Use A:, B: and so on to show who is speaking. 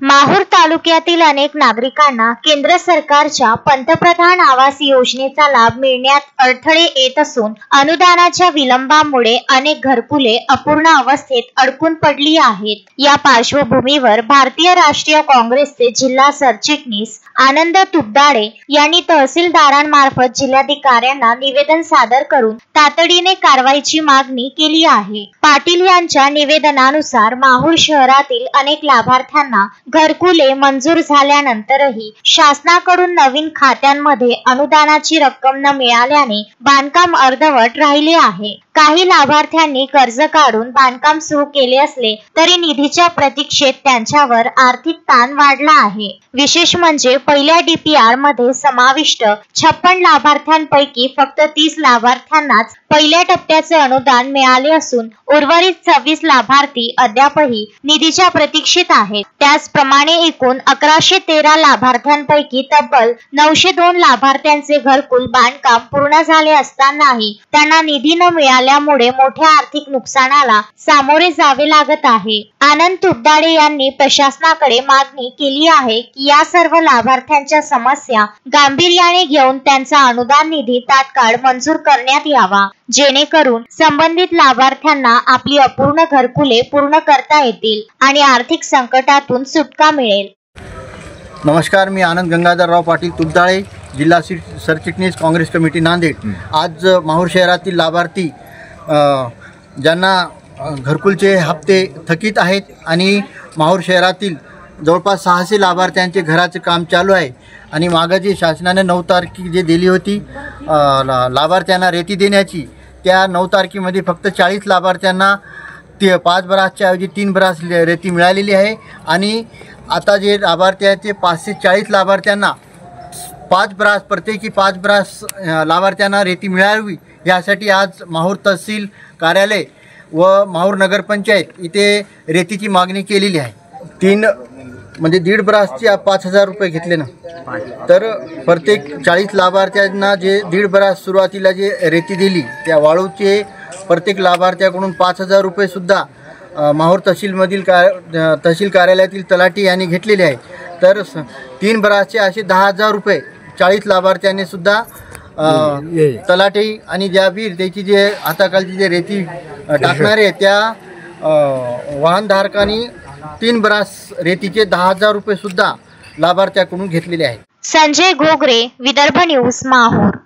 A: माहूर तालुक्यातील अनेक नागरिकांना केंद्र सरकारच्या पंतप्रधान आवास योजनेचा लाभ मिळण्यात अडथळे येत असून अनुदानाच्या विलंबामुळे अनेक घरकुले अपूर्ण अवस्थेत अडकून पडली आहेत। या पार्श्वभूमीवर भारतीय राष्ट्रीय काँग्रेसचे जिल्हा सरचिटणीस आनंद तुपडाळे यांनी तहसीलदारांमार्फत जिल्हाधिकाऱ्यांना निवेदन सादर करून तातडीने कारवाईची मागणी केली आहे। पाटील यांच्या निवेदनानुसार माहूर शहरातील अनेक लाभार्थ्यांना घरकुले मंजूर झाल्यानंतरही शासनाकडून नवीन खात्यांमध्ये अनुदानाची रक्कम न मिळाल्याने बांधकाम अर्धवट राहिले आहे। काही लाभार्थ्यांनी कर्ज काढून बांधकाम सुरू केले असले तरी निधीच्या प्रतीक्षेत त्यांच्यावर आर्थिक ताण वाढला आहे। विशेष म्हणजे पहिल्या DPR मध्ये समाविष्ट 56 लाभार्थ्यांपैकी फक्त 30 लाभार्थ्यांनाच पहिल्या टप्प्याचे अनुदान मिळाले असून उर्वरित 26 लाभार्थी अद्यापही निधीच्या प्रतीक्षेत आहेत। त्याचप्रमाणे एकूण 1113 लाभार्थ्यांपैकी तब्बल 902 लाभार्थ्यांचे घरकुल बांधकाम पूर्ण झाले असतानाही त्यांना निधी न मिळाल्यामुळे मोठ्या आर्थिक नुकसानाला सामोरे जावे लागत आहे। आनंद तुपडाळे यांनी प्रशासनाकडे मागणी केली आहे की या सर्व लाभार्थ्यांच्या समस्या गांभीर्याने घेऊन त्यांचा अनुदान निधी तात्काळ मंजूर करण्यात यावा, जेणेकरून संबंधित लाभार्थ्यांना आपली अपूर्ण घरकुले पूर्ण करता येतील आणि आर्थिक संकटातून सुटका मिळेल।
B: नमस्कार, मी आनंद गंगाधरराव पाटील तुपडाळे, जिल्हा सरचिटणीस काँग्रेस कमिटी नांदेड। आज माहूर शहरातील लाभार्थी ज्यांना घरकुलचे हप्ते थकीत आहेत आणि माहूर शहरातील जवळपास 600 लाभार्थ्यांचे घराचे काम चालू आहे आणि मागे जे शासनाने 9 तारीख जे दिली होती लाभार्थ्यांना रेती देण्याची, त्या 9 तारखेमध्ये फक्त 40 लाभार्थ्यांना 5 ब्रासच्या ऐवजी 3 ब्रास रेती मिळालेली आहे आणि आता जे लाभार्थी आहेत ते 540 लाभार्थ्यांना 5 ब्रास प्रत्येकी 5 ब्रास लाभार्थ्यांना रेती मिळावी यासाठी आज माहूर तहसील कार्यालय व माहूर नगरपंचायत इथे रेतीची मागणी केलेली आहे। 3 म्हणजे 1.5 ब्रासची 5,000 रुपये घेतले ना, तर प्रत्येक 40 लाभार्थ्यांना जे 1.5 ब्रास सुरुवातीला जे रेती दिली त्या वाळूचे प्रत्येक लाभार्थ्याकडून 5,000 रुपये सुद्धा माहूर तहसीलमधील तहसील कार्यालयातील तलाठी यांनी घेतलेले आहे। तर 3 ब्रासचे असे 10,000 रुपये 40 लाभार्थ्यांनी सुद्धा तलाठी आणि ज्या बी त्याची जे हाताखालची जे रेती टाकणारे त्या वाहनधारकांनी 3 ब्रास रेतीचे 10,000 रुपये सुद्धा लाभार्थ्याकडून घेतलेले आहेत।
A: संजय घोगरे, विदर्भ न्यूज, माहूर।